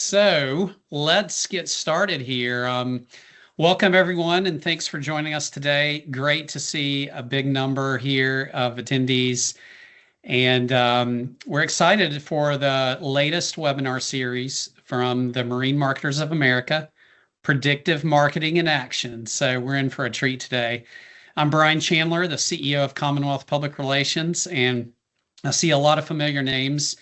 So let's get started here. Welcome everyone, and thanks for joining us today. Great to see a big number here of attendees. And we're excited for the latest webinar series from the Marine Marketers of America, Predictive Marketing in Action. So we're in for a treat today. I'm Brian Chandler, the CEO of Commonwealth Public Relations, and I see a lot of familiar names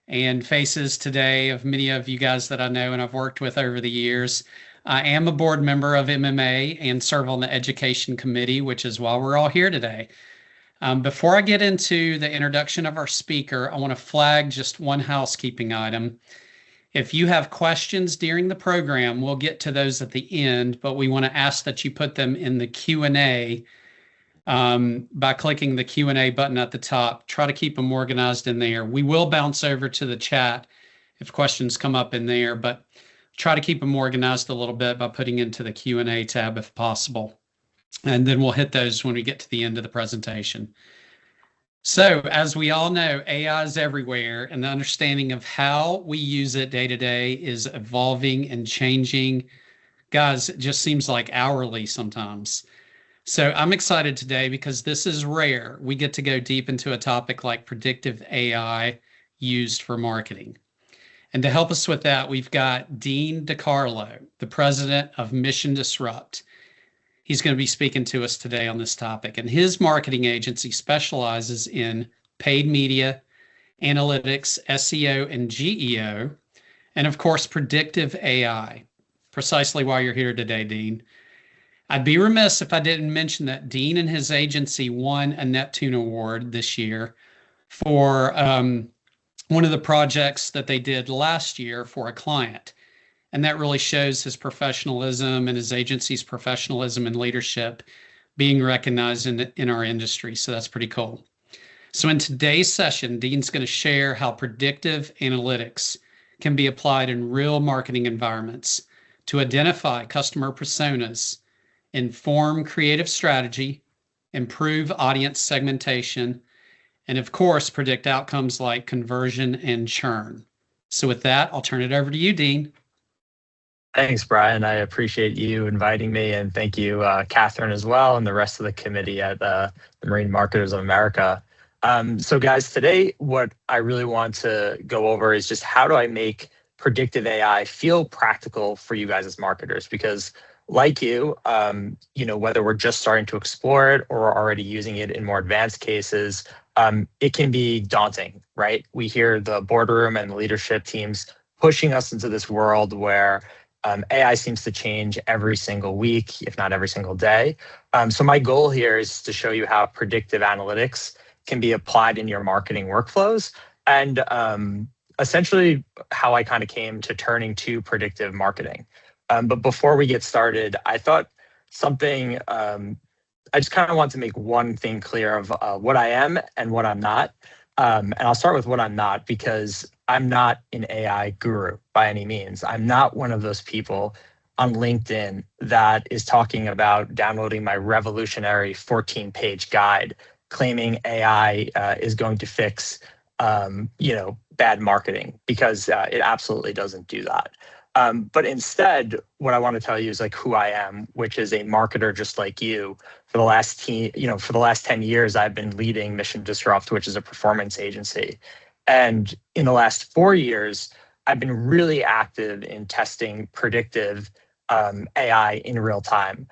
and faces today of many of you guys that I know and I've worked with over the years. I am a board member of MMA and serve on the education committee, which is why we're all here today. Before I get into the introduction of our speaker, I want to flag just one housekeeping item. If you have questions during the program, we'll get to those at the end, but we want to ask that you put them in the Q&A by clicking the Q&A button at the top. Try to keep them organized in there. We will bounce over to the chat if questions come up in there, but try to keep them organized a little bit by putting into the Q&A tab if possible. And then we'll hit those when we get to the end of the presentation. So as we all know, AI is everywhere, and the understanding of how we use it day to day is evolving and changing. Guys, it just seems like hourly sometimes. So I'm excited today because this is rare. We get to go deep into a topic like predictive AI used for marketing. And to help us with that, we've got Dean DeCarlo, the president of Mission Disrupt. He's going to be speaking to us today on this topic. And his marketing agency specializes in paid media, analytics, SEO, and GEO, and of course, predictive AI. Precisely why you're here today, Dean. I'd be remiss if I didn't mention that Dean and his agency won a Neptune Award this year for one of the projects that they did last year for a client. And that really shows his professionalism and his agency's professionalism and leadership being recognized in our industry. So that's pretty cool. So in today's session, Dean's going to share how predictive analytics can be applied in real marketing environments to identify customer personas, inform creative strategy, improve audience segmentation, and of course, predict outcomes like conversion and churn. So with that, I'll turn it over to you, Dean. Thanks, Brian. I appreciate you inviting me, and thank you, Catherine, as well, and the rest of the committee at the Marine Marketers of America. So guys, today, what I really want to go over is just how do I make predictive AI feel practical for you guys as marketers? Because like you, whether we're just starting to explore it or are already using it in more advanced cases, it can be daunting, right? We hear the boardroom and the leadership teams pushing us into this world where AI seems to change every single week, if not every single day. So my goal here is to show you how predictive analytics can be applied in your marketing workflows, and essentially how I kind of came to turning to predictive marketing. But before we get started, I thought something, I just kind of want to make one thing clear of what I am and what I'm not. And I'll start with what I'm not, because I'm not an AI guru by any means. I'm not one of those people on LinkedIn that is talking about downloading my revolutionary 14-page guide claiming AI is going to fix, bad marketing, because it absolutely doesn't do that. But instead, what I want to tell you is like who I am, which is a marketer just like you. For the last 10 years, I've been leading Mission Disrupt, which is a performance agency. And in the last 4 years, I've been really active in testing predictive AI in real time.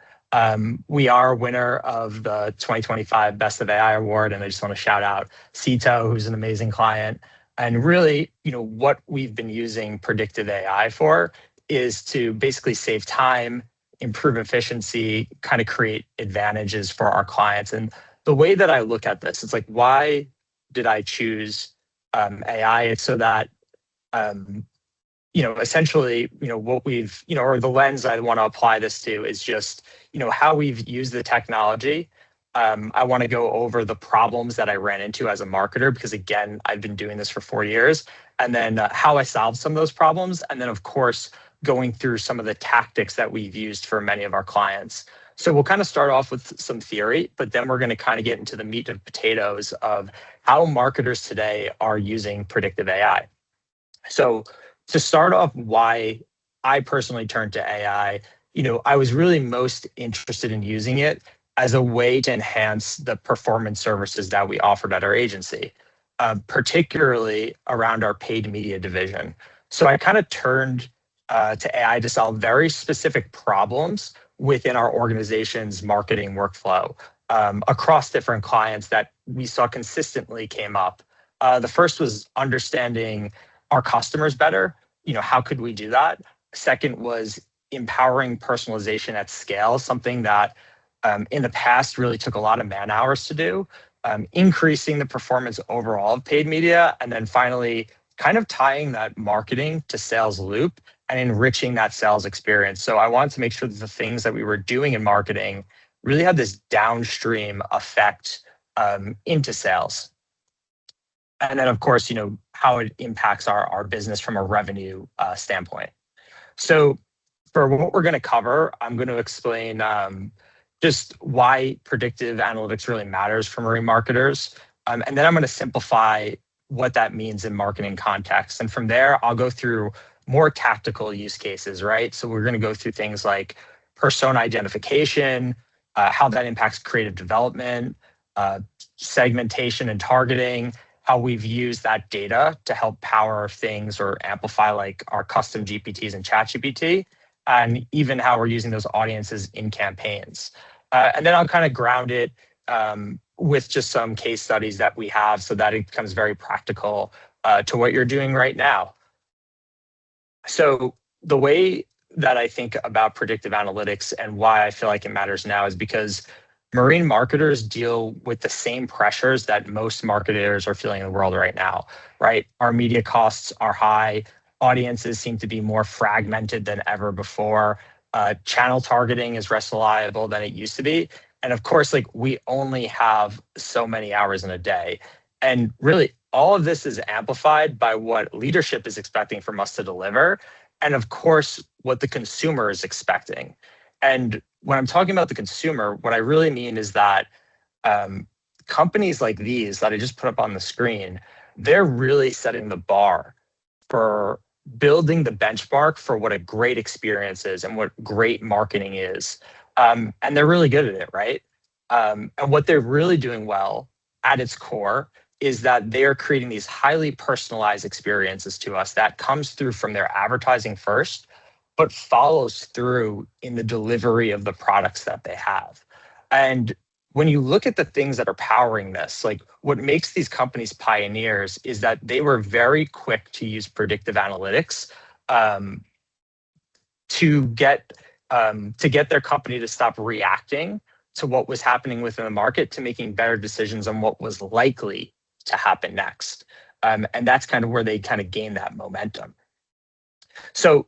We are a winner of the 2025 Best of AI Award, and I just want to shout out Cito, who's an amazing client. And really, what we've been using predictive AI for is to basically save time, improve efficiency, kind of create advantages for our clients. And the way that I look at this, it's like, why did I choose AI? It's so that, essentially, what we've, or the lens I want to apply this to is just, how we've used the technology. I want to go over the problems that I ran into as a marketer, because again, I've been doing this for 4 years, and then how I solved some of those problems. And then of course, going through some of the tactics that we've used for many of our clients. So we'll kind of start off with some theory, but then we're going to kind of get into the meat and potatoes of how marketers today are using predictive AI. So To start off, why I personally turned to AI, I was really most interested in using it as a way to enhance the performance services that we offered at our agency, particularly around our paid media division. So I kind of turned to AI to solve very specific problems within our organization's marketing workflow across different clients that we saw consistently came up. The first was understanding our customers better. How could we do that? Second was empowering personalization at scale, something that in the past really took a lot of man hours to do, increasing the performance overall of paid media, and then finally kind of tying that marketing to sales loop and enriching that sales experience. So I wanted to make sure that the things that we were doing in marketing really had this downstream effect into sales. And then, of course, how it impacts our business from a revenue standpoint. So for what we're going to cover, I'm going to explain just why predictive analytics really matters for marine marketers. And then I'm going to simplify what that means in marketing context. And from there, I'll go through more tactical use cases, right? So we're going to go through things like persona identification, how that impacts creative development, segmentation and targeting, how we've used that data to help power things or amplify like our custom GPTs and ChatGPT, and even how we're using those audiences in campaigns. And then I'll kind of ground it with just some case studies that we have so that it becomes very practical to what you're doing right now. So the way that I think about predictive analytics and why I feel like it matters now is because marine marketers deal with the same pressures that most marketers are feeling in the world right now, right? Our media costs are high. Audiences seem to be more fragmented than ever before. Channel targeting is less reliable than it used to be. And of course, like we only have so many hours in a day. And really, all of this is amplified by what leadership is expecting from us to deliver. And of course, what the consumer is expecting. And when I'm talking about the consumer, what I really mean is that companies like these that I just put up on the screen, they're really setting the bar for building the benchmark for what a great experience is and what great marketing is. And they're really good at it, right? And what they're really doing well at its core is that they are creating these highly personalized experiences to us that comes through from their advertising first, but follows through in the delivery of the products that they have. And when you look at the things that are powering this, like what makes these companies pioneers is that they were very quick to use predictive analytics to get their company to stop reacting to what was happening within the market, to making better decisions on what was likely to happen next. And that's kind of where they kind of gain that momentum. So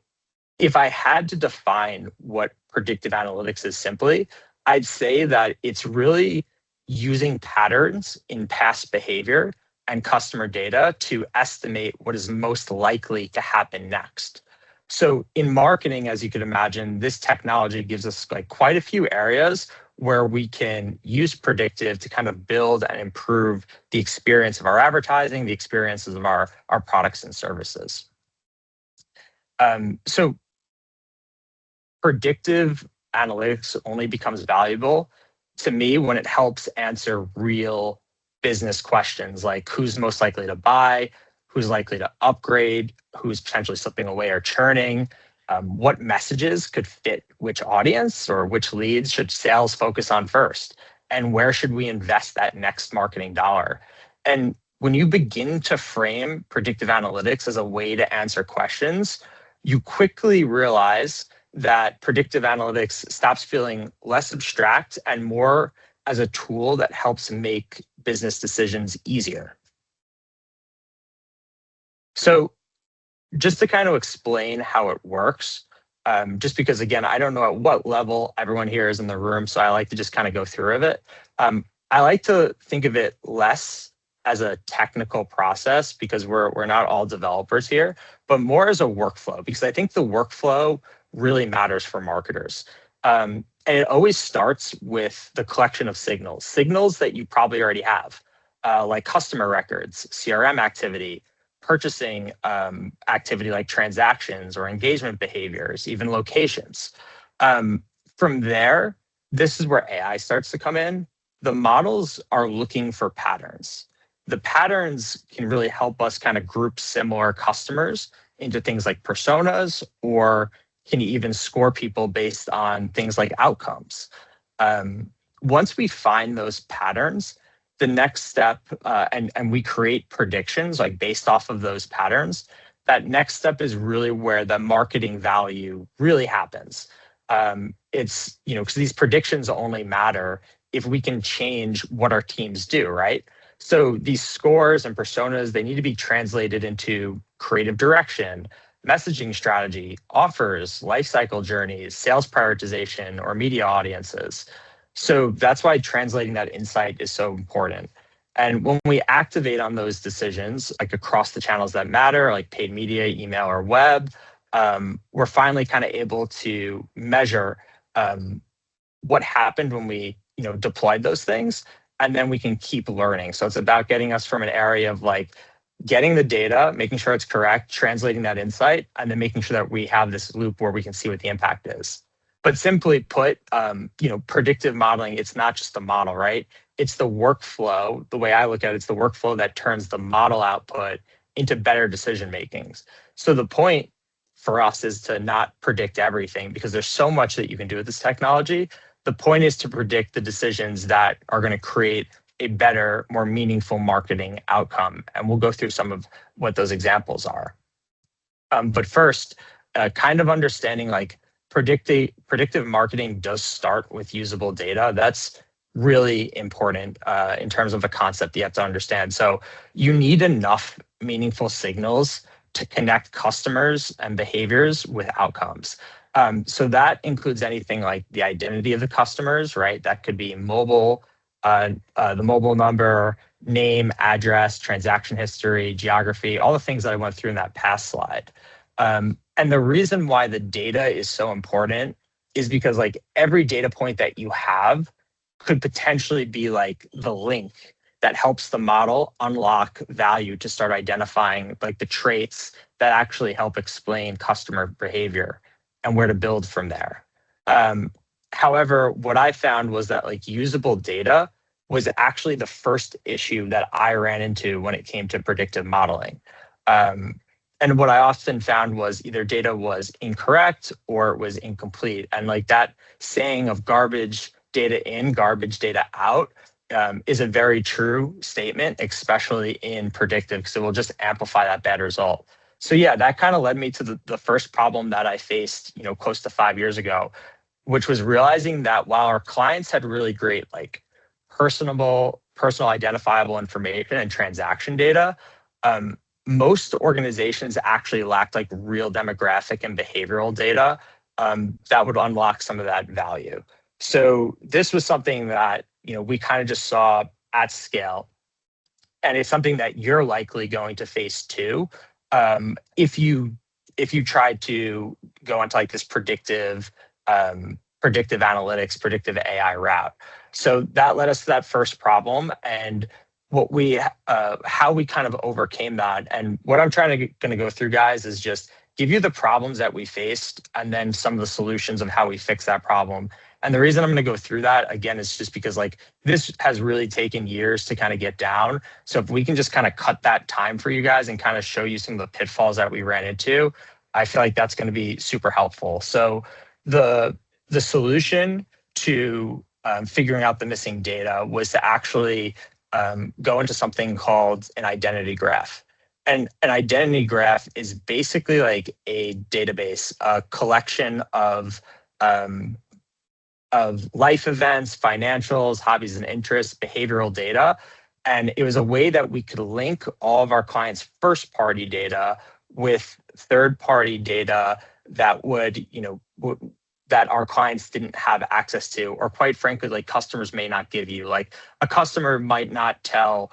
if I had to define what predictive analytics is simply, I'd say that it's really using patterns in past behavior and customer data to estimate what is most likely to happen next. So in marketing, as you could imagine, this technology gives us like quite a few areas where we can use predictive to kind of build and improve the experience of our advertising, the experiences of our products and services. So predictive analytics only becomes valuable to me when it helps answer real business questions like who's most likely to buy, who's likely to upgrade, who's potentially slipping away or churning, what messages could fit which audience or which leads should sales focus on first, and where should we invest that next marketing dollar. And when you begin to frame predictive analytics as a way to answer questions, you quickly realize that predictive analytics stops feeling less abstract and more as a tool that helps make business decisions easier. So just to kind of explain how it works, just because, again, I don't know at what level everyone here is in the room, so I like to just kind of go through it. I like to think of it less as a technical process because we're not all developers here, but more as a workflow, because I think the workflow really matters for marketers. And it always starts with the collection of signals that you probably already have, like customer records, CRM activity, purchasing activity like transactions or engagement behaviors, even locations. From there, this is where AI starts to come in. The models are looking for patterns. The patterns can really help us kind of group similar customers into things like personas, or can even score people based on things like outcomes. Once we find those patterns, the next step, and we create predictions like based off of those patterns, that next step is really where the marketing value really happens. It's, because these predictions only matter if we can change what our teams do, right? So these scores and personas, they need to be translated into creative direction, messaging strategy, offers, lifecycle journeys, sales prioritization, or media audiences. So that's why translating that insight is so important. And when we activate on those decisions, like across the channels that matter, like paid media, email, or web, we're finally kind of able to measure what happened when we deployed those things, and then we can keep learning. So it's about getting us from an area of like getting the data, making sure it's correct, translating that insight, and then making sure that we have this loop where we can see what the impact is. But simply put, predictive modeling, it's not just a model, right? It's the workflow. The way I look at it, it's the workflow that turns the model output into better decision makings. So the point for us is to not predict everything, because there's so much that you can do with this technology. The point is to predict the decisions that are going to create a better, more meaningful marketing outcome. And we'll go through some of what those examples are. But first, kind of understanding like predictive marketing does start with usable data. That's really important in terms of the concept you have to understand. So you need enough meaningful signals to connect customers and behaviors with outcomes. So that includes anything like the identity of the customers, right? That could be mobile, the mobile number, name, address, transaction history, geography, all the things that I went through in that past slide. And the reason why the data is so important is because like every data point that you have could potentially be like the link that helps the model unlock value to start identifying like the traits that actually help explain customer behavior and where to build from there. However, what I found was that like usable data was actually the first issue that I ran into when it came to predictive modeling. And what I often found was either data was incorrect or it was incomplete. And like that saying of garbage data in, garbage data out is a very true statement, especially in predictive, because it will just amplify that bad result. So yeah, that kind of led me to the first problem that I faced, close to 5 years ago, which was realizing that while our clients had really great like personal identifiable information and transaction data, most organizations actually lacked like real demographic and behavioral data that would unlock some of that value. So this was something that we kind of just saw at scale, and it's something that you're likely going to face too if you try to go into like this predictive analytics, predictive AI route. So that led us to that first problem, and how we kind of overcame that. And what I'm going to go through, guys, is just give you the problems that we faced and then some of the solutions of how we fix that problem. And the reason I'm going to go through that again is just because like this has really taken years to kind of get down. So if we can just kind of cut that time for you guys and kind of show you some of the pitfalls that we ran into, I feel like that's going to be super helpful. So the solution to figuring out the missing data was to actually go into something called an identity graph. And an identity graph is basically like a database, a collection of life events, financials, hobbies and interests, behavioral data. And it was a way that we could link all of our clients' first-party data with third-party data that would, that our clients didn't have access to, or quite frankly, like customers may not give you. Like a customer might not tell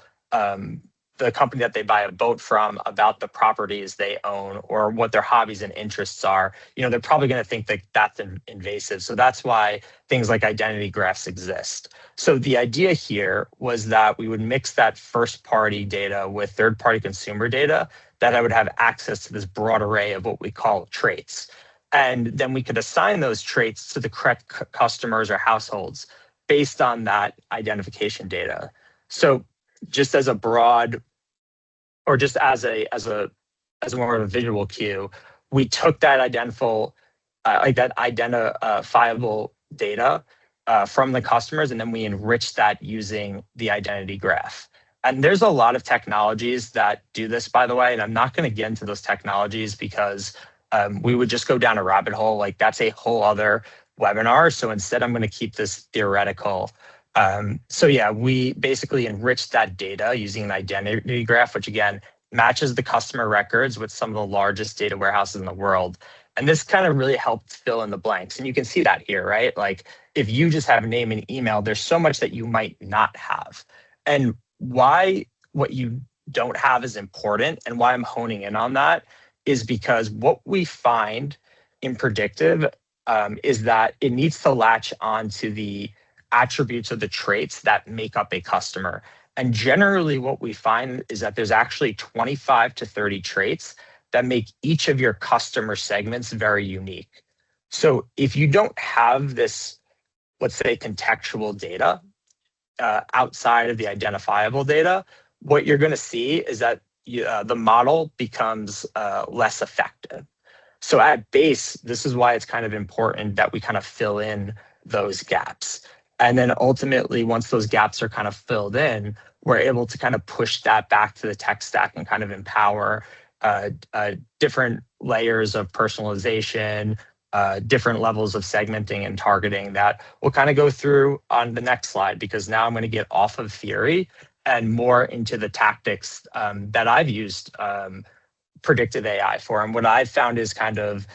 the company that they buy a boat from about the properties they own or what their hobbies and interests are. They're probably going to think that that's invasive. So that's why things like identity graphs exist. So the idea here was that we would mix that first party data with third party consumer data that I would have access to this broad array of what we call traits. And then we could assign those traits to the correct customers or households based on that identification data. So just as a broad, or just as more of a visual cue, we took that identifiable data from the customers, and then we enriched that using the identity graph. And there's a lot of technologies that do this, by the way, and I'm not going to get into those technologies because we would just go down a rabbit hole. Like, that's a whole other webinar. So instead, I'm going to keep this theoretical. So yeah, we basically enriched that data using an identity graph, which again matches the customer records with some of the largest data warehouses in the world. And this kind of really helped fill in the blanks. And you can see that here, right? Like, if you just have name and email, there's so much that you might not have. And why what you don't have is important, and why I'm honing in on that is because what we find in Predictive is that it needs to latch onto the attributes of the traits that make up a customer. And generally what we find is that there's actually 25 to 30 traits that make each of your customer segments very unique. So if you don't have this, let's say, contextual data outside of the identifiable data, what you're going to see is that the model becomes less effective. So at base, this is why it's kind of important that we kind of fill in those gaps. And then ultimately, once those gaps are kind of filled in, we're able to kind of push that back to the tech stack and kind of empower different layers of personalization, different levels of segmenting and targeting that we'll kind of go through on the next slide, because now I'm going to get off of theory and more into the tactics that I've used predictive AI for. And what I've found is kind of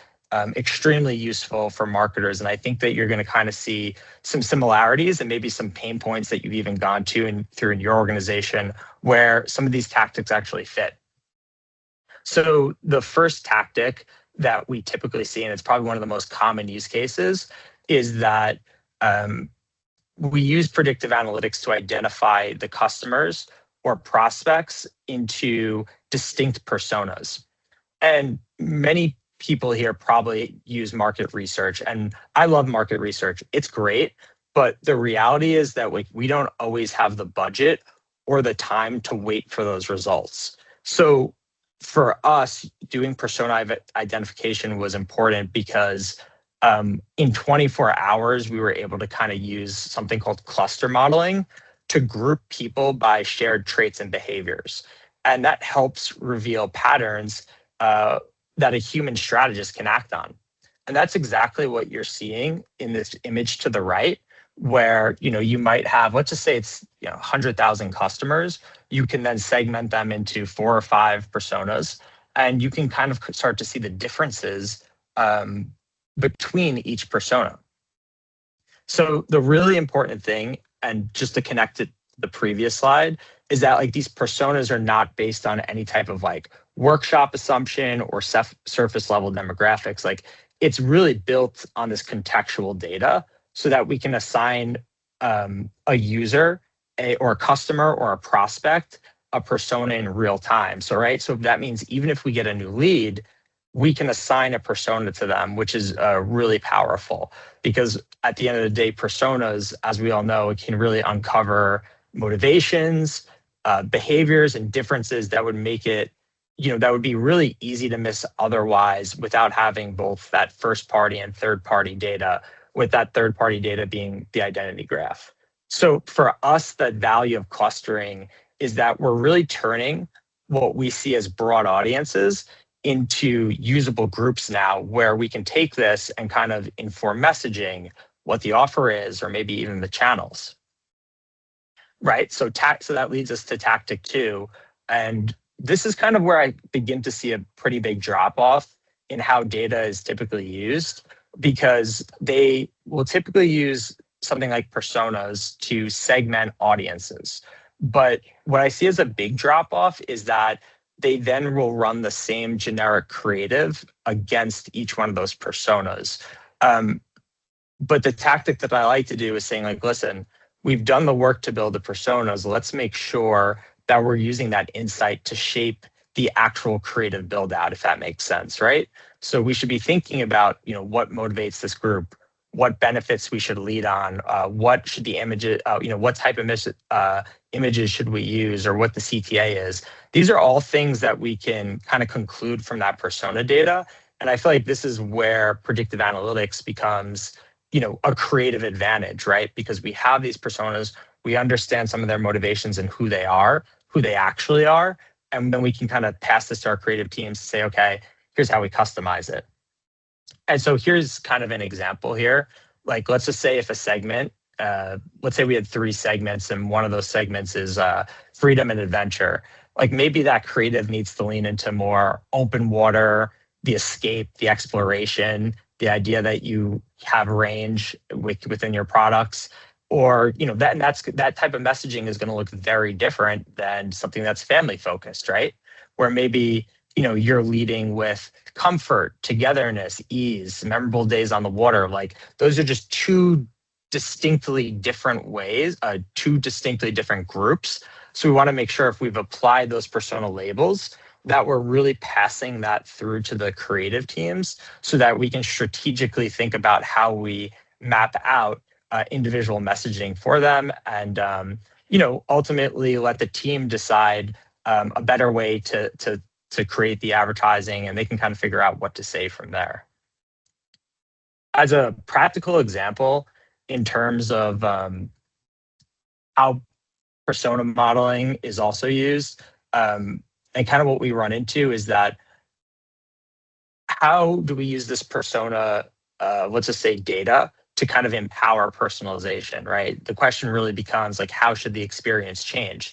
extremely useful for marketers. And I think that you're going to kind of see some similarities and maybe some pain points that you've even gone to through in your organization where some of these tactics actually fit. So the first tactic that we typically see, and it's probably one of the most common use cases, is that we use predictive analytics to identify the customers or prospects into distinct personas. And many people here probably use market research, and I love market research. It's great, but the reality is that we don't always have the budget or the time to wait for those results. So for us, doing persona identification was important because in 24 hours, we were able to kind of use something called cluster modeling to group people by shared traits and behaviors. And that helps reveal patterns that a human strategist can act on. And that's exactly what you're seeing in this image to the right, where you might have, let's just say it's 100,000 customers. You can then segment them into 4 or 5 personas, and you can kind of start to see the differences between each persona. So the really important thing, and just to connect it to the previous slide, is that like these personas are not based on any type of like workshop assumption or surface level demographics. Like, it's really built on this contextual data so that we can assign a user or a customer or a prospect a persona in real time. So that means even if we get a new lead, we can assign a persona to them, which is really powerful, because at the end of the day, personas, as we all know, it can really uncover motivations, behaviors, and differences that would make it, that would be really easy to miss otherwise without having both that first party and third party data, with that third party data being the identity graph. So for us, the value of clustering is that we're really turning what we see as broad audiences into usable groups now, where we can take this and kind of inform messaging, what the offer is, or maybe even the channels. Right. So that leads us to tactic 2. And this is kind of where I begin to see a pretty big drop off in how data is typically used, because they will typically use something like personas to segment audiences. But what I see as a big drop off is that they then will run the same generic creative against each one of those personas. But the tactic that I like to do is saying, like, listen, we've done the work to build the personas. Let's make sure that we're using that insight to shape the actual creative build out, if that makes sense, right? So we should be thinking about, what motivates this group, what benefits we should lead on, what should the images, what type of images should we use, or what the CTA is. These are all things that we can kind of conclude from that persona data. And I feel like this is where predictive analytics becomes, a creative advantage, right? Because we have these personas, we understand some of their motivations and who they are, who they actually are. And then we can kind of pass this to our creative teams to say, okay, here's how we customize it. And so here's kind of an example here. Like, let's just say if a segment, let's say we had 3 segments and one of those segments is freedom and adventure. Like maybe that creative needs to lean into more open water, the escape, the exploration, the idea that you have range within your products. Or, that type of messaging is going to look very different than something that's family focused, right? Where maybe, you're leading with comfort, togetherness, ease, memorable days on the water. Like those are just 2 distinctly different ways, 2 distinctly different groups. So we want to make sure if we've applied those persona labels that we're really passing that through to the creative teams so that we can strategically think about how we map out individual messaging for them and, ultimately let the team decide a better way to create the advertising, and they can kind of figure out what to say from there. As a practical example, in terms of how persona modeling is also used, and kind of what we run into is that how do we use this persona, let's just say data, to kind of empower personalization, right? The question really becomes like, how should the experience change?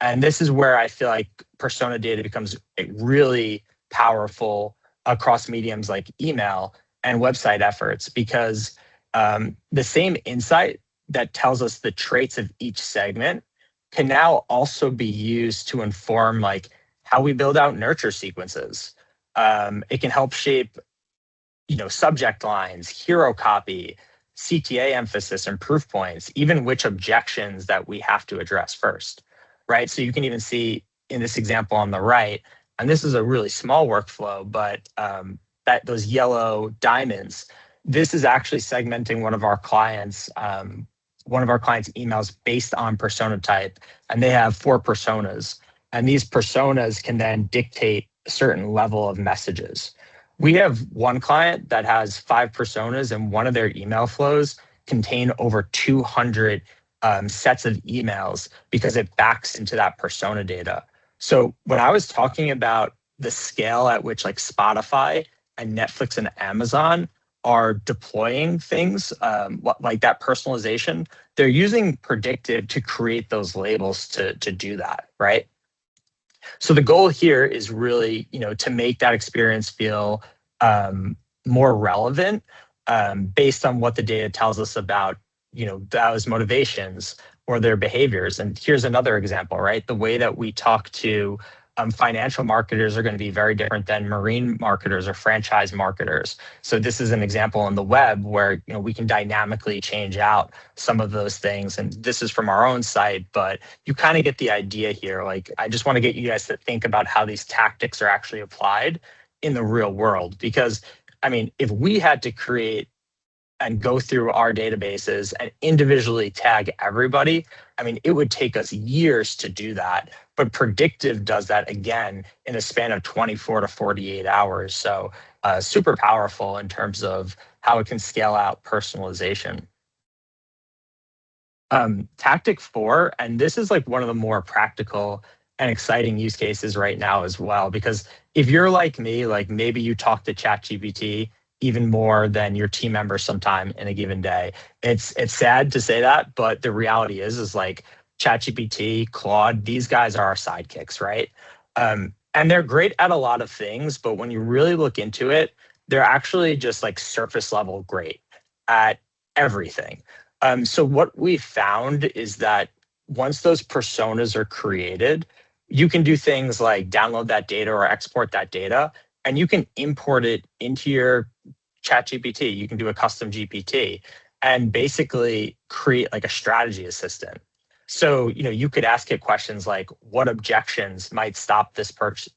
And this is where I feel like persona data becomes really powerful across mediums like email and website efforts, because the same insight that tells us the traits of each segment can now also be used to inform like how we build out nurture sequences. It can help shape, subject lines, hero copy, CTA emphasis and proof points, even which objections that we have to address first, right? So you can even see in this example on the right, and this is a really small workflow, but that those yellow diamonds, this is actually segmenting one of our clients' emails based on persona type, and they have 4 personas. And these personas can then dictate a certain level of messages. We have one client that has 5 personas, and one of their email flows contain over 200 sets of emails because it backs into that persona data. So when I was talking about the scale at which like Spotify and Netflix and Amazon are deploying things like that personalization, they're using predictive to create those labels to do that, right? So the goal here is really, to make that experience feel more relevant based on what the data tells us about, those motivations or their behaviors. And here's another example, right? The way that we talk to financial marketers are going to be very different than marine marketers or franchise marketers. So this is an example on the web where we can dynamically change out some of those things. And this is from our own site, but you kind of get the idea here. Like, I just want to get you guys to think about how these tactics are actually applied in the real world. Because, I mean, if we had to create and go through our databases and individually tag everybody, I mean, it would take us years to do that. But Predictive does that again in a span of 24 to 48 hours. So super powerful in terms of how it can scale out personalization. Tactic 4, and this is like one of the more practical and exciting use cases right now as well, because if you're like me, like maybe you talk to ChatGPT even more than your team members sometime in a given day. It's sad to say that, but the reality is like ChatGPT, Claude, these guys are our sidekicks, right? And they're great at a lot of things, but when you really look into it, they're actually just like surface level great at everything. So what we found is that once those personas are created, you can do things like download that data or export that data, and you can import it into your ChatGPT. You can do a custom GPT and basically create like a strategy assistant. So, you could ask it questions like, what objections might stop this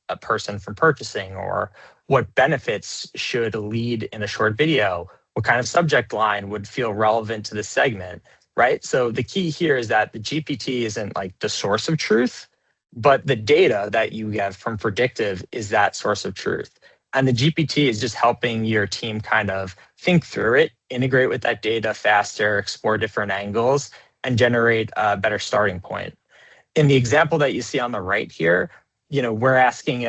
a person from purchasing, or what benefits should lead in a short video? What kind of subject line would feel relevant to this segment, right? So the key here is that the GPT isn't like the source of truth, but the data that you get from Predictive is that source of truth. And the GPT is just helping your team kind of think through it, integrate with that data faster, explore different angles, and generate a better starting point. In the example that you see on the right here, we're asking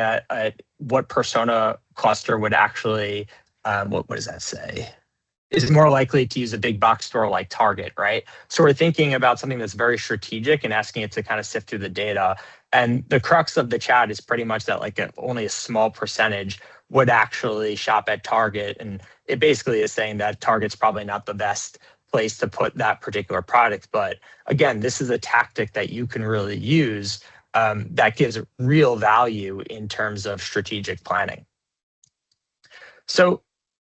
what persona cluster would actually, what does that say? Is more likely to use a big box store like Target, right? So we're thinking about something that's very strategic and asking it to kind of sift through the data. And the crux of the chat is pretty much that like only a small percentage would actually shop at Target. And it basically is saying that Target's probably not the best place to put that particular product. But again, this is a tactic that you can really use that gives real value in terms of strategic planning. So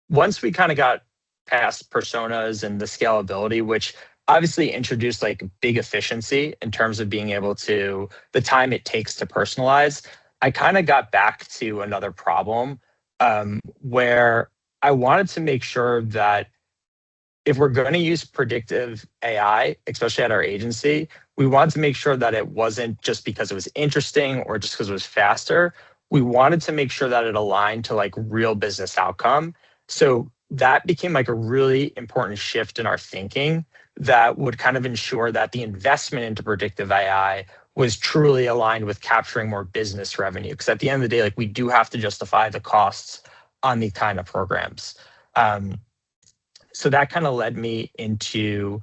once we kind of got past personas and the scalability, which obviously introduced like big efficiency in terms of being able to, the time it takes to personalize, I kind of got back to another problem where I wanted to make sure that if we're going to use predictive AI, especially at our agency, we wanted to make sure that it wasn't just because it was interesting or just because it was faster. We wanted to make sure that it aligned to like real business outcome. So that became like a really important shift in our thinking that would kind of ensure that the investment into predictive AI was truly aligned with capturing more business revenue. Because at the end of the day, like we do have to justify the costs on these kind of programs. So that kind of led me into,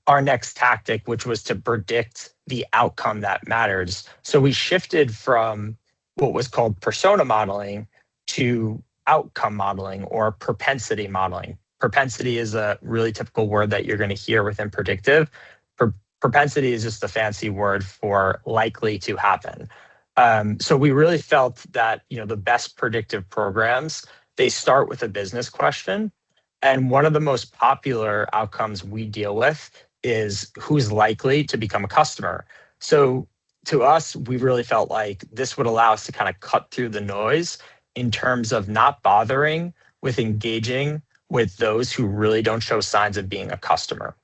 our next tactic, which was to predict the outcome that matters. So we shifted from what was called persona modeling to outcome modeling or propensity modeling. Propensity is a really typical word that you're going to hear within predictive. Propensity is just a fancy word for likely to happen. So we really felt that the best predictive programs, they start with a business question. And one of the most popular outcomes we deal with is who's likely to become a customer. So to us, we really felt like this would allow us to kind of cut through the noise in terms of not bothering with engaging with those who really don't show signs of being a customer.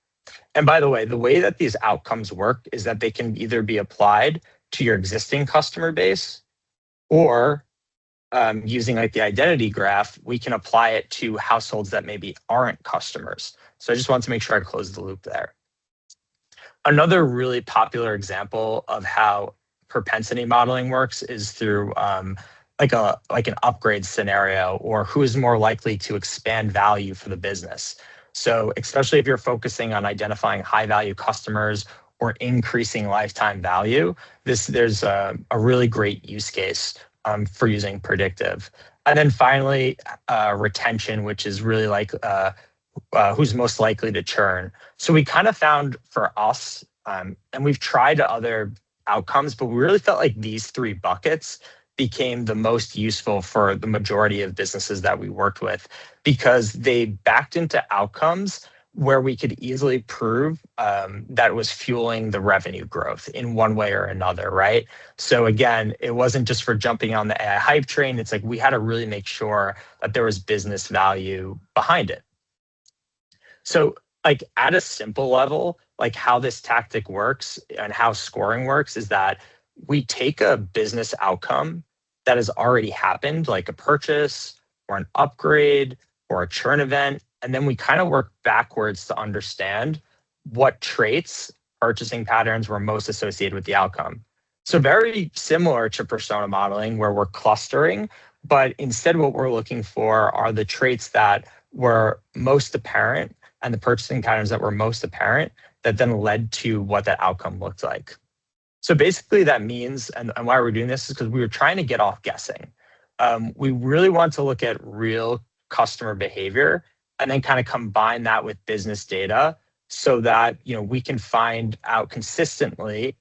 And by the way that these outcomes work is that they can either be applied to your existing customer base, or using like the identity graph, we can apply it to households that maybe aren't customers. So I just want to make sure I close the loop there. Another really popular example of how propensity modeling works is through like an upgrade scenario, or who is more likely to expand value for the business. So especially if you're focusing on identifying high value customers or increasing lifetime value, there's a really great use case for using predictive. And then finally, retention, which is really like who's most likely to churn. So we kind of found for us, and we've tried other outcomes, but we really felt like these three buckets became the most useful for the majority of businesses that we worked with, because they backed into outcomes where we could easily prove that it was fueling the revenue growth in one way or another, right? So again, it wasn't just for jumping on the AI hype train. It's like we had to really make sure that there was business value behind it. So like at a simple level, like how this tactic works and how scoring works is that we take a business outcome that has already happened, like a purchase or an upgrade or a churn event, and then we kind of work backwards to understand what traits, purchasing patterns were most associated with the outcome. So very similar to persona modeling, where we're clustering, but instead what we're looking for are the traits that were most apparent and the purchasing patterns that were most apparent that then led to what that outcome looked like. So basically that means, and why we're doing this is because we were trying to get off guessing. We really want to look at real customer behavior and then kind of combine that with business data so that we can find out consistently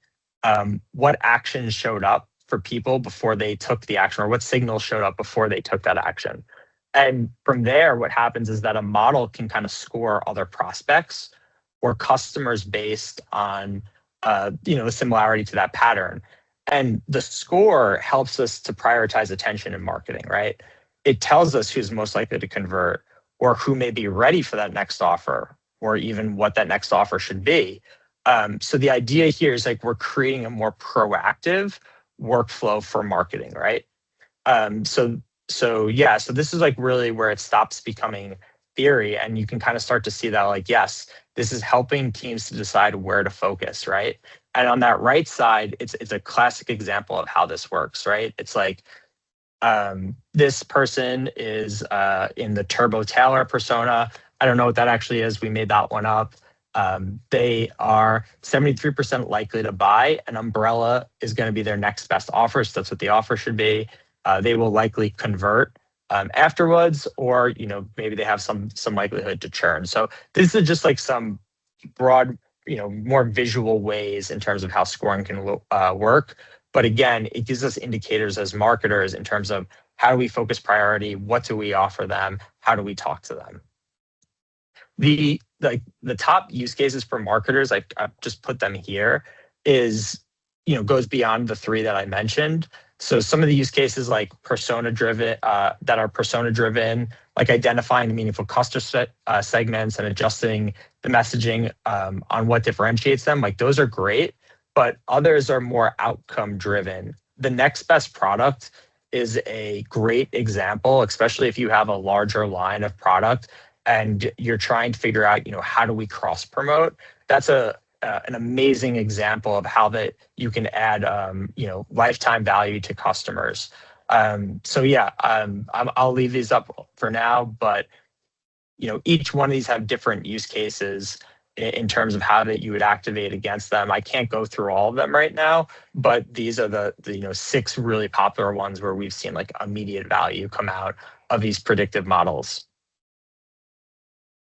what actions showed up for people before they took the action, or what signals showed up before they took that action. And from there, what happens is that a model can kind of score other prospects or customers based on the similarity to that pattern. And the score helps us to prioritize attention in marketing, right? It tells us who's most likely to convert or who may be ready for that next offer or even what that next offer should be. So the idea here is like we're creating a more proactive workflow for marketing, right? So this is like really where it stops becoming theory, and you can kind of start to see that like, yes, this is helping teams to decide where to focus, right? And on that right side, it's a classic example of how this works, right? It's like this person is in the Turbo Tailor persona. I don't know what that actually is. We made that one up. They are 73% likely to buy. An umbrella is going to be their next best offer. So that's what the offer should be. They will likely convert afterwards, or maybe they have some likelihood to churn. So this is just like some broad, more visual ways in terms of how scoring can work. But again, it gives us indicators as marketers in terms of how do we focus priority, what do we offer them, how do we talk to them. The top use cases for marketers, I've just put them here, is goes beyond the three that I mentioned. So some of the use cases like persona-driven, that are persona-driven, like identifying meaningful customer segments and adjusting the messaging on what differentiates them, like those are great, but others are more outcome-driven. The next best product is a great example, especially if you have a larger line of product and you're trying to figure out, how do we cross-promote? That's an amazing example of how that you can add, lifetime value to customers. I'll leave these up for now, but each one of these have different use cases in terms of how that you would activate against them. I can't go through all of them right now, but these are the 6 really popular ones where we've seen like immediate value come out of these predictive models.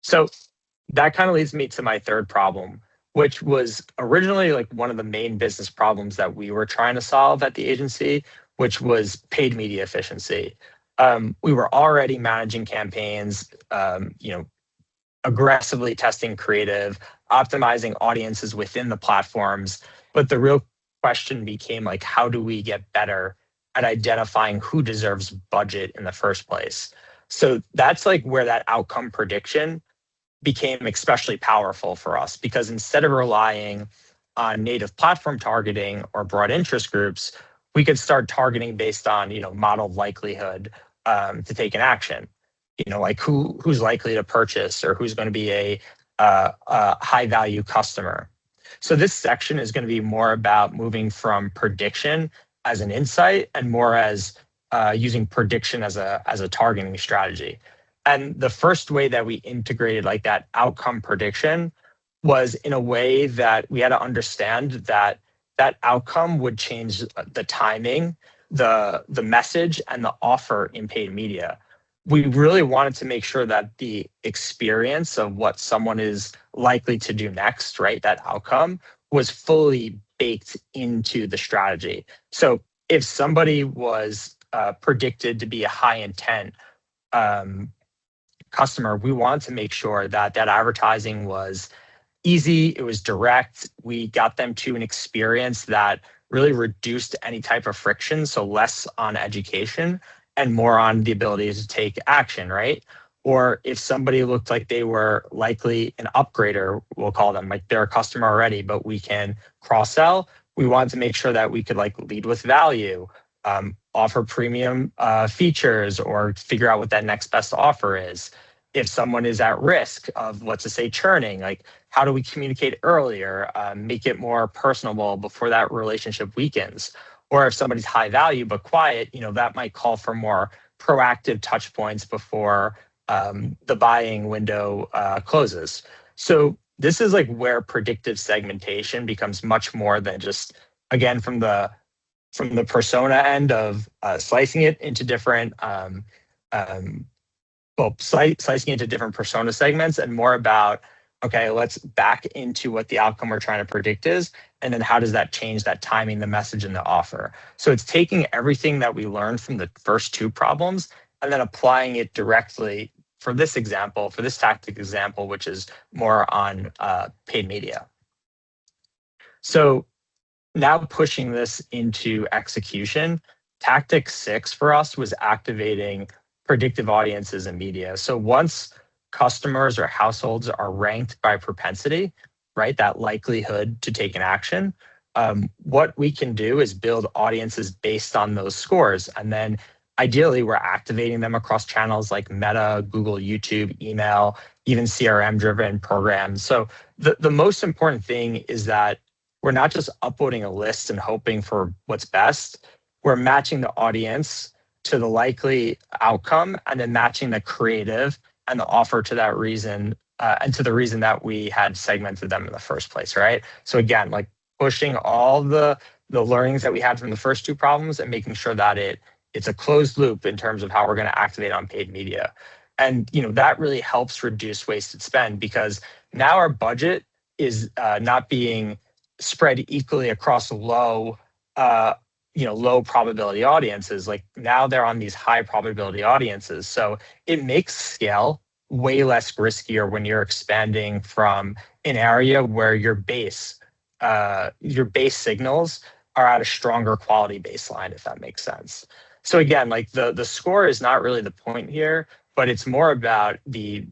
So that kind of leads me to my third problem, which was originally like one of the main business problems that we were trying to solve at the agency, which was paid media efficiency. We were already managing campaigns, aggressively testing creative, optimizing audiences within the platforms. But the real question became like, how do we get better at identifying who deserves budget in the first place? So that's like where that outcome prediction became especially powerful for us, because instead of relying on native platform targeting or broad interest groups, we could start targeting based on modeled likelihood to take an action. Like who's likely to purchase or who's going to be a high value customer. So this section is going to be more about moving from prediction as an insight and more as using prediction as a targeting strategy. And the first way that we integrated like that outcome prediction was in a way that we had to understand that that outcome would change the timing, the message, and the offer in paid media. We really wanted to make sure that the experience of what someone is likely to do next, right, that outcome, was fully baked into the strategy. So if somebody was predicted to be a high intent customer, we wanted to make sure that that advertising was easy, it was direct, we got them to an experience that really reduced any type of friction, so less on education and more on the ability to take action, right? Or if somebody looked like they were likely an upgrader, we'll call them, like they're a customer already, but we can cross-sell, we wanted to make sure that we could like lead with value, offer premium features, or figure out what that next best offer is. If someone is at risk of, let's just say, churning, like how do we communicate earlier, make it more personable before that relationship weakens? Or if somebody's high value but quiet, that might call for more proactive touch points before the buying window closes. So this is like where predictive segmentation becomes much more than just, again, from the persona end of slicing it into different slicing into different persona segments, and more about, okay, let's back into what the outcome we're trying to predict is, and then how does that change that timing, the message, and the offer. So it's taking everything that we learned from the first 2 problems and then applying it directly for this example, for this tactic example, which is more on paid media. So now pushing this into execution, tactic 6 for us was activating predictive audiences and media. So once customers or households are ranked by propensity, right, that likelihood to take an action, what we can do is build audiences based on those scores. And then ideally, we're activating them across channels like Meta, Google, YouTube, email, even CRM-driven programs. So the most important thing is that we're not just uploading a list and hoping for what's best. We're matching the audience to the likely outcome and then matching the creative and the offer to that reason and to the reason that we had segmented them in the first place, right? So again, like pushing all the learnings that we had from the first two problems and making sure that it's a closed loop in terms of how we're going to activate on paid media. And that really helps reduce wasted spend because now our budget is not being spread equally across low probability audiences. Like now they're on these high probability audiences. So it makes scale way less riskier when you're expanding from an area where your base signals are at a stronger quality baseline, if that makes sense. So again, like the score is not really the point here, but it's more about the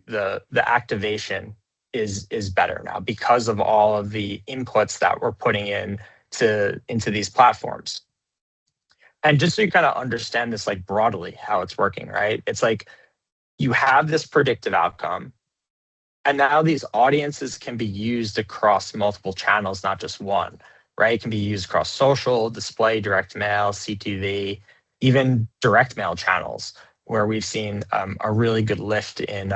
activation is better now because of all of the inputs that we're putting into these platforms. And just so you kind of understand this like broadly how it's working, right? It's like you have this predictive outcome, and now these audiences can be used across multiple channels, not just one, right? It can be used across social, display, direct mail, CTV, even direct mail channels, where we've seen a really good lift in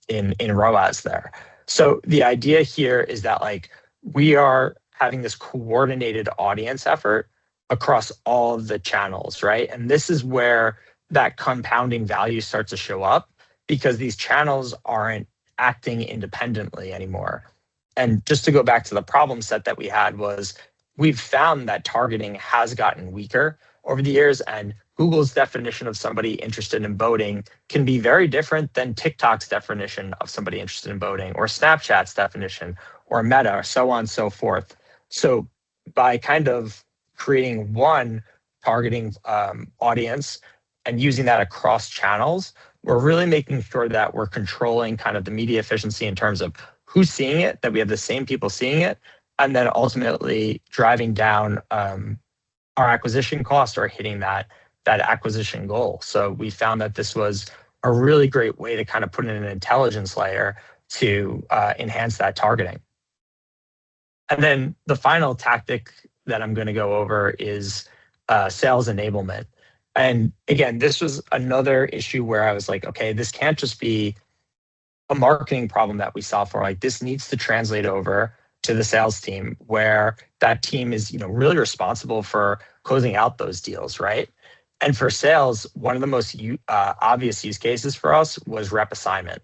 ROAS there. So the idea here is that like we are having this coordinated audience effort across all of the channels, right? And this is where that compounding value starts to show up because these channels aren't acting independently anymore. And just to go back to the problem set that we had was we've found that targeting has gotten weaker over the years, and Google's definition of somebody interested in boating can be very different than TikTok's definition of somebody interested in boating, or Snapchat's definition, or Meta, or so on and so forth. So by kind of creating one targeting audience and using that across channels, we're really making sure that we're controlling kind of the media efficiency in terms of who's seeing it, that we have the same people seeing it, and then ultimately driving down our acquisition cost or hitting that acquisition goal. So we found that this was a really great way to kind of put in an intelligence layer to enhance that targeting. And then the final tactic that I'm going to go over is sales enablement. And again, this was another issue where I was like, okay, this can't just be a marketing problem that we solve for. Like this needs to translate over to the sales team, where that team is really responsible for closing out those deals, right? And for sales, one of the most obvious use cases for us was rep assignment.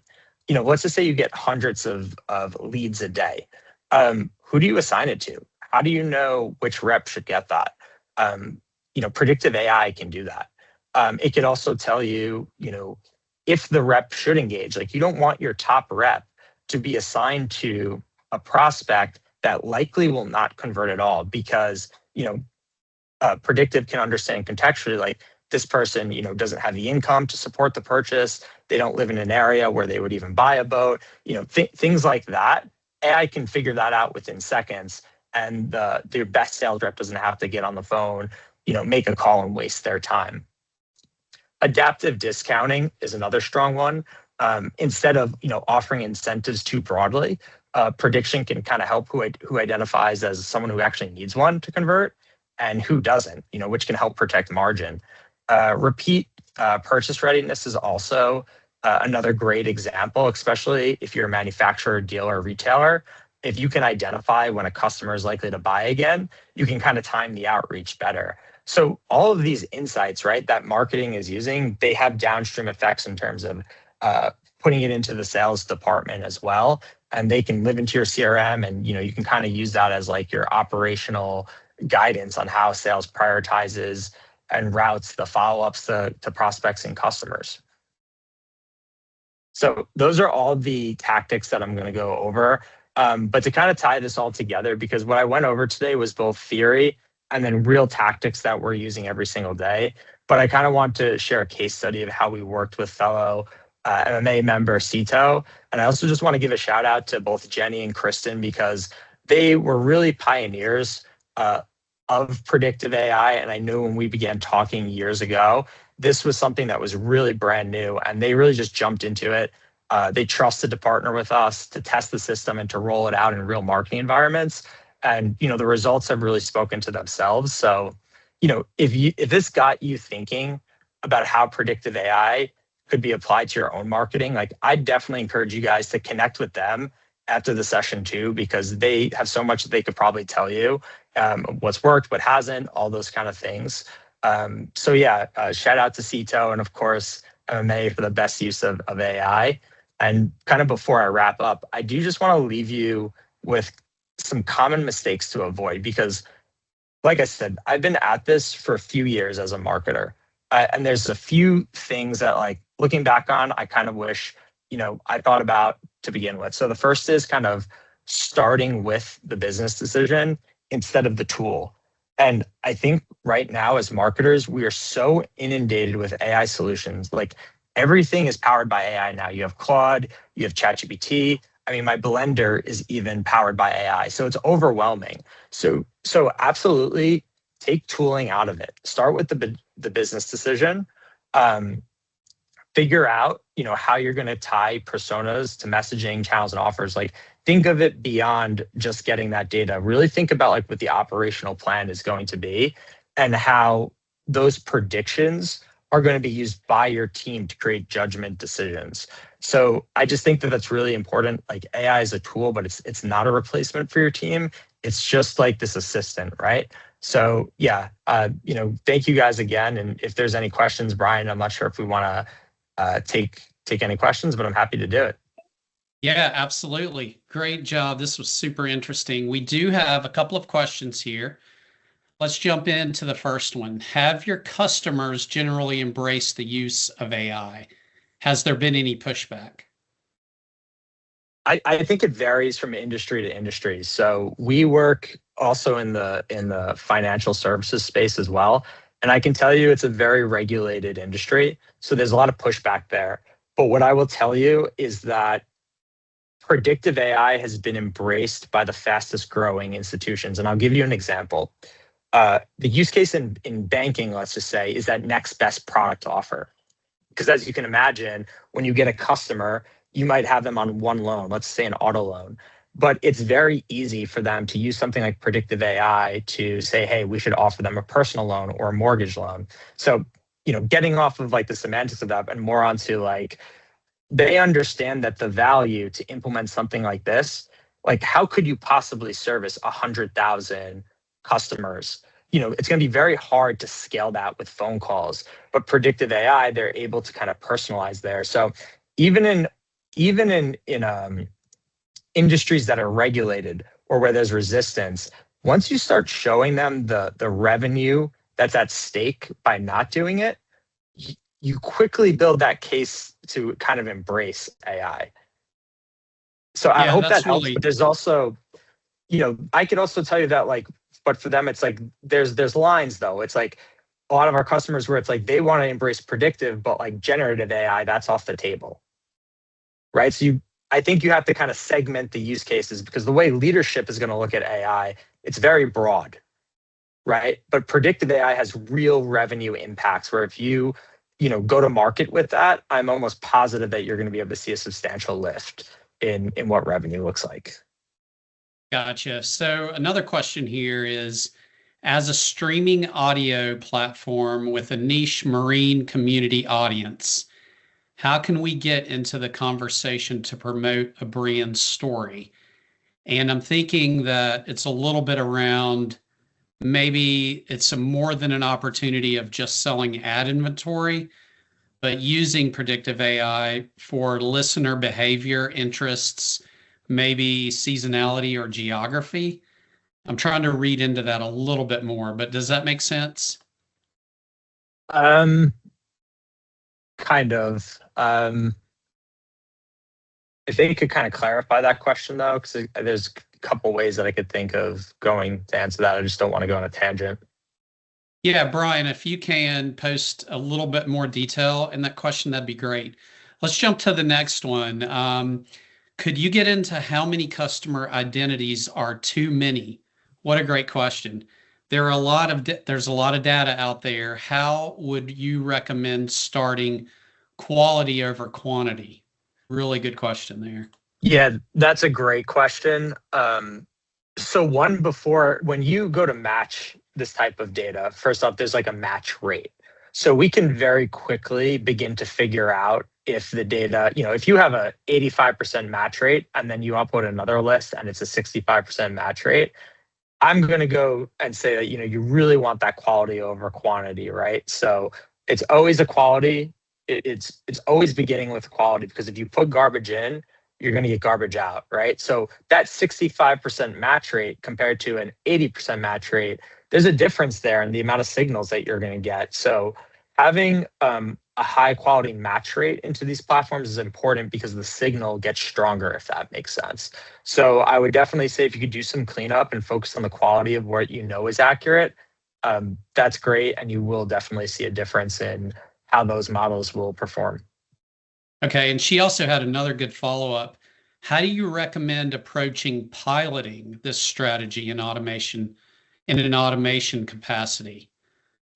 Let's just say you get hundreds of leads a day. Who do you assign it to? How do you know which rep should get that? Predictive AI can do that. It could also tell you, if the rep should engage. Like you don't want your top rep to be assigned to a prospect that likely will not convert at all because, Predictive can understand contextually, like this person, doesn't have the income to support the purchase. They don't live in an area where they would even buy a boat, things like that. AI can figure that out within seconds, and the best sales rep doesn't have to get on the phone, make a call and waste their time. Adaptive discounting is another strong one. Instead of offering incentives too broadly, prediction can kind of help who identifies as someone who actually needs one to convert and who doesn't, which can help protect margin. Repeat purchase readiness is also another great example, especially if you're a manufacturer, dealer, or retailer. If you can identify when a customer is likely to buy again, you can kind of time the outreach better. So all of these insights, right, that marketing is using, they have downstream effects in terms of putting it into the sales department as well. And they can live into your CRM, and you can kind of use that as like your operational guidance on how sales prioritizes and routes the follow-ups to prospects and customers. So those are all the tactics that I'm going to go over. But to kind of tie this all together, because what I went over today was both theory and then real tactics that we're using every single day. But I kind of want to share a case study of how we worked with fellow MMA member Sito. And I also just want to give a shout out to both Jenny and Kristen because they were really pioneers of predictive AI. And I knew when we began talking years ago, this was something that was really brand new and they really just jumped into it. They trusted to partner with us to test the system and to roll it out in real marketing environments. And the results have really spoken to themselves. So, if this got you thinking about how predictive AI could be applied to your own marketing, like I definitely encourage you guys to connect with them after the session too, because they have so much that they could probably tell you what's worked, what hasn't, all those kind of things. So yeah, shout out to Cito and of course MMA for the best use of AI. And kind of before I wrap up, I do just want to leave you with some common mistakes to avoid because, like I said, I've been at this for a few years as a marketer. And there's a few things that, like, looking back on, I kind of wish, I thought about to begin with. So the first is kind of starting with the business decision instead of the tool. And I think right now as marketers, we are so inundated with AI solutions. Like everything is powered by AI now. You have Claude, you have ChatGPT. I mean, my blender is even powered by AI. So it's overwhelming. So absolutely take tooling out of it. Start with the business decision. Figure out, how you're going to tie personas to messaging channels and offers. Like think of it beyond just getting that data. Really think about like what the operational plan is going to be and how those predictions are going to be used by your team to create judgment decisions. So I just think that that's really important. Like AI is a tool, but it's not a replacement for your team. It's just like this assistant, right? So yeah, thank you guys again. And if there's any questions, Brian, I'm not sure if we want to take any questions, but I'm happy to do it. Yeah, absolutely. Great job. This was super interesting. We do have a couple of questions here. Let's jump into the first one. Have your customers generally embraced the use of AI? Has there been any pushback? I think it varies from industry to industry. So we work also in the financial services space as well. And I can tell you it's a very regulated industry. So there's a lot of pushback there. But what I will tell you is that predictive AI has been embraced by the fastest growing institutions. And I'll give you an example. The use case in banking, let's just say, is that next best product offer. Because as you can imagine, when you get a customer, you might have them on one loan, let's say an auto loan. But it's very easy for them to use something like predictive AI to say, hey, we should offer them a personal loan or a mortgage loan. So, getting off of like the semantics of that and more onto like, they understand that the value to implement something like this, like how could you possibly service 100,000 customers? It's going to be very hard to scale that with phone calls, but predictive AI, they're able to kind of personalize there. So even in industries that are regulated or where there's resistance, once you start showing them the revenue that's at stake by not doing it, you quickly build that case to kind of embrace AI. So I hope that helps. But there's also, I could also tell you that like, but for them, it's like there's lines though. It's like a lot of our customers where it's like they want to embrace predictive, but like generative AI, that's off the table. Right. So I think you have to kind of segment the use cases because the way leadership is going to look at AI, it's very broad. Right. But predictive AI has real revenue impacts where if you go to market with that, I'm almost positive that you're going to be able to see a substantial lift in what revenue looks like. Gotcha. So another question here is, as a streaming audio platform with a niche marine community audience, how can we get into the conversation to promote a brand story? And I'm thinking that it's a little bit around maybe it's more than an opportunity of just selling ad inventory, but using predictive AI for listener behavior, interests, maybe seasonality or geography. I'm trying to read into that a little bit more, but does that make sense? Kind of. If they could kind of clarify that question though, because there's a couple ways that I could think of going to answer that. I just don't want to go on a tangent. Yeah, Brian, if you can post a little bit more detail in that question, that'd be great. Let's jump to the next one. Could you get into how many customer identities are too many? What a great question. There's a lot of data out there. How would you recommend starting quality over quantity? Really good question there. Yeah, that's a great question. So one before when you go to match this type of data, first off, there's like a match rate. So we can very quickly begin to figure out if the data, if you have a 85% match rate and then you upload another list and it's a 65% match rate, I'm going to go and say that, you really want that quality over quantity, right? So it's always a quality. It's always beginning with quality, because if you put garbage in, you're going to get garbage out, right? So that 65% match rate compared to an 80% match rate, there's a difference there in the amount of signals that you're going to get. So having a high quality match rate into these platforms is important, because the signal gets stronger, if that makes sense. So I would definitely say if you could do some cleanup and focus on the quality of what you know is accurate, that's great. And you will definitely see a difference in how those models will perform. Okay, and she also had another good follow-up. How do you recommend approaching piloting this strategy in an automation capacity,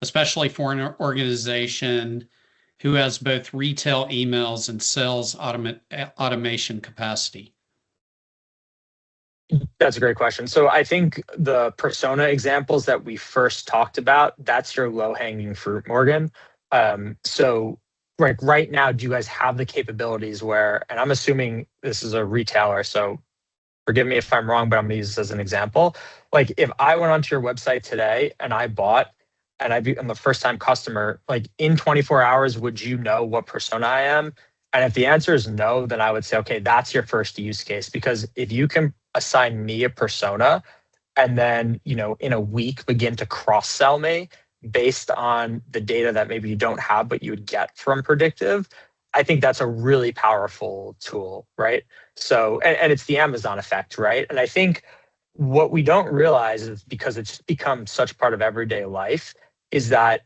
especially for an organization who has both retail emails and sales automation capacity? That's a great question. So I think the persona examples that we first talked about, that's your low-hanging fruit, Morgan. So right now, do you guys have the capabilities where, and I'm assuming this is a retailer, so forgive me if I'm wrong, but I'm gonna use this as an example. Like if I went onto your website today and I bought, and I'm a first time customer, like in 24 hours, would you know what persona I am? And if the answer is no, then I would say, okay, that's your first use case. Because if you can assign me a persona and then, in a week begin to cross sell me based on the data that maybe you don't have, but you would get from Predictive, I think that's a really powerful tool, right? So, and it's the Amazon effect, right? And I think what we don't realize is, because it's become such part of everyday life, is that,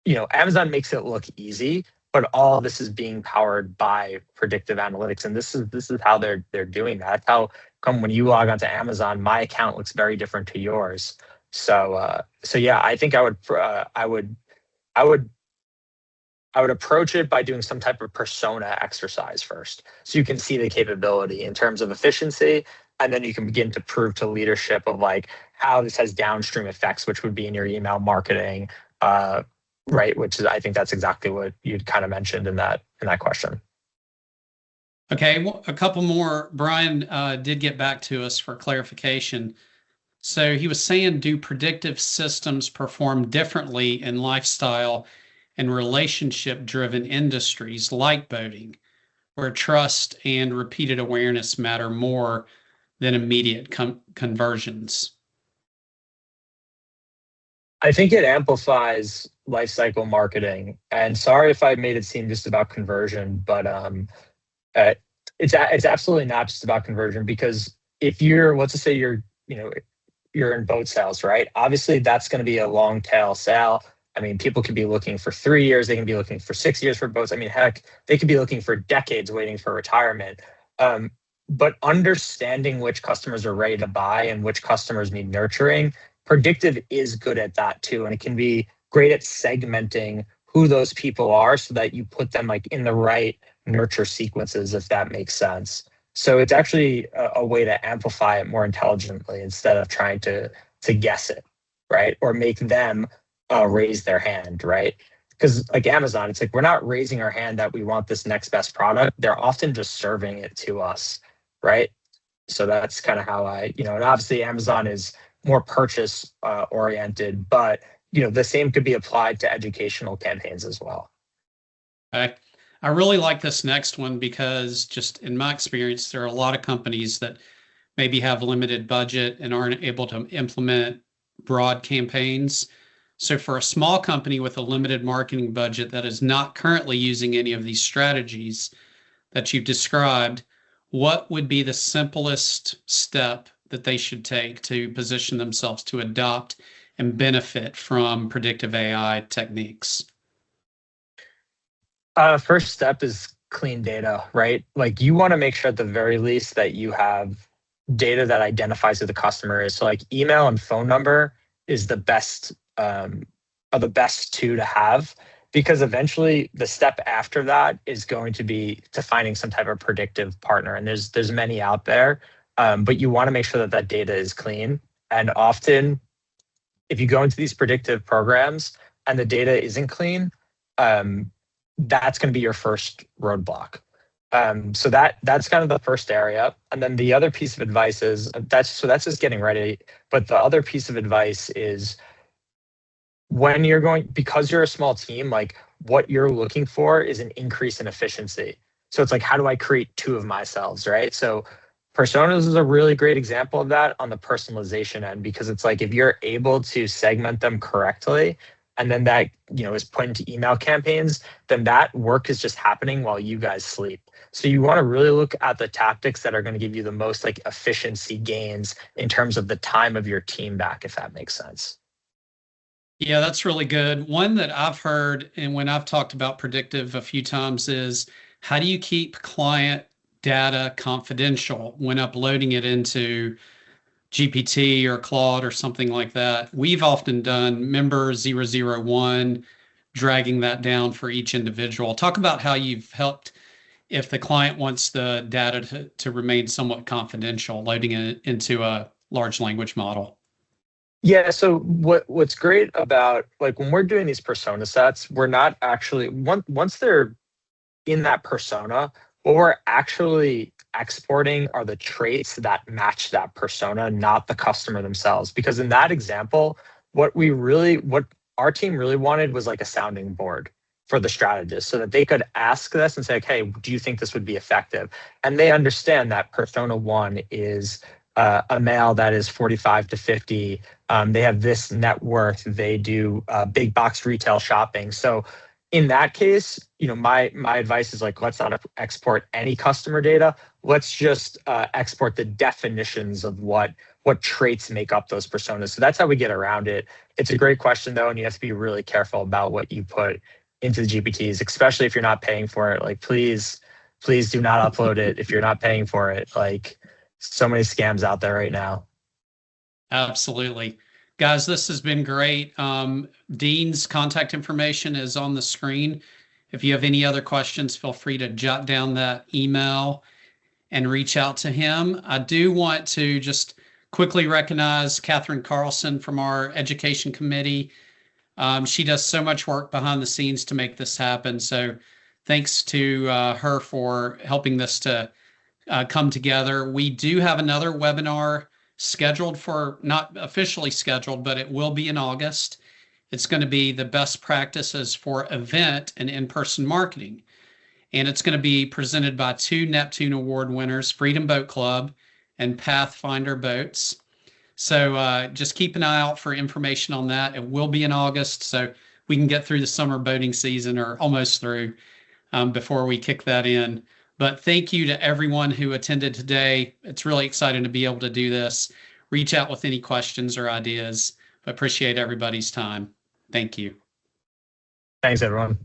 Amazon makes it look easy, but all of this is being powered by predictive analytics. And this is how they're doing that. That's how come when you log onto Amazon, my account looks very different to yours. So yeah, I think I would approach it by doing some type of persona exercise first, so you can see the capability in terms of efficiency, and then you can begin to prove to leadership of like how this has downstream effects, which would be in your email marketing, right? Which is, I think that's exactly what you'd kind of mentioned in that question. Okay, well, a couple more. Brian did get back to us for clarification. So he was saying, do predictive systems perform differently in lifestyle and relationship-driven industries like boating, where trust and repeated awareness matter more than immediate conversions? I think it amplifies lifecycle marketing. And sorry if I made it seem just about conversion, but it's absolutely not just about conversion. Because if let's just say you're in boat sales, right? Obviously, that's going to be a long tail sale. I mean, people could be looking for 3 years. They can be looking for 6 years for boats. I mean, heck, they could be looking for decades waiting for retirement. But understanding which customers are ready to buy and which customers need nurturing, Predictive is good at that too. And it can be great at segmenting who those people are so that you put them like in the right nurture sequences, if that makes sense. So it's actually a way to amplify it more intelligently instead of trying to guess it, right? Or make them raise their hand, right? Because like Amazon, it's like we're not raising our hand that we want this next best product. They're often just serving it to us, right? So that's kind of how and obviously Amazon is more purchase oriented, but the same could be applied to educational campaigns as well. Okay. I really like this next one because just in my experience, there are a lot of companies that maybe have limited budget and aren't able to implement broad campaigns. So for a small company with a limited marketing budget that is not currently using any of these strategies, that you've described, what would be the simplest step that they should take to position themselves to adopt and benefit from predictive AI techniques? First step is clean data, right? Like you want to make sure at the very least that you have data that identifies who the customer is. So like email and phone number is the best are the best two to have, because eventually the step after that is going to be to finding some type of predictive partner. And there's many out there, but you want to make sure that that data is clean. And often, if you go into these predictive programs and the data isn't clean, that's going to be your first roadblock. So that's kind of the first area. And then the other piece of advice is that's just getting ready. But the other piece of advice is when you're going, because you're a small team, like what you're looking for is an increase in efficiency. So it's like, how do I create two of myself, right? So personas is a really great example of that on the personalization end, because it's like if you're able to segment them correctly, and then that is put into email campaigns, then that work is just happening while you guys sleep. So you want to really look at the tactics that are going to give you the most like efficiency gains in terms of the time of your team back, if that makes sense. Yeah, that's really good. One that I've heard, and when I've talked about predictive a few times, is how do you keep client data confidential when uploading it into GPT or Claude or something like that? We've often done member 001, dragging that down for each individual. Talk about how you've helped if the client wants the data to remain somewhat confidential, loading it into a large language model. Yeah, so what's great about like when we're doing these persona sets, we're not actually once they're in that persona, what we're actually exporting are the traits that match that persona, not the customer themselves. Because in that example, what our team really wanted was like a sounding board for the strategist so that they could ask this and say, okay, do you think this would be effective? And they understand that persona one is a male that is 45 to 50. They have this net worth. They do big box retail shopping. So in that case, my advice is like, let's not export any customer data. Let's just export the definitions of what traits make up those personas. So that's how we get around it. It's a great question though, and you have to be really careful about what you put into the GPTs, especially if you're not paying for it. Like, please do not upload it if you're not paying for it. Like, so many scams out there right now. Absolutely. Guys, this has been great. Dean's contact information is on the screen. If you have any other questions, feel free to jot down that email and reach out to him. I do want to just quickly recognize Catherine Carlson from our education committee. She does so much work behind the scenes to make this happen. So thanks to her for helping this to come together. We do have another webinar scheduled for, not officially scheduled, but it will be in August. It's going to be the best practices for event and in-person marketing. And it's going to be presented by two Neptune Award winners, Freedom Boat Club and Pathfinder Boats. So just keep an eye out for information on that. It will be in August, so we can get through the summer boating season, or almost through, before we kick that in. But thank you to everyone who attended today. It's really exciting to be able to do this. Reach out with any questions or ideas. I appreciate everybody's time. Thank you. Thanks, everyone.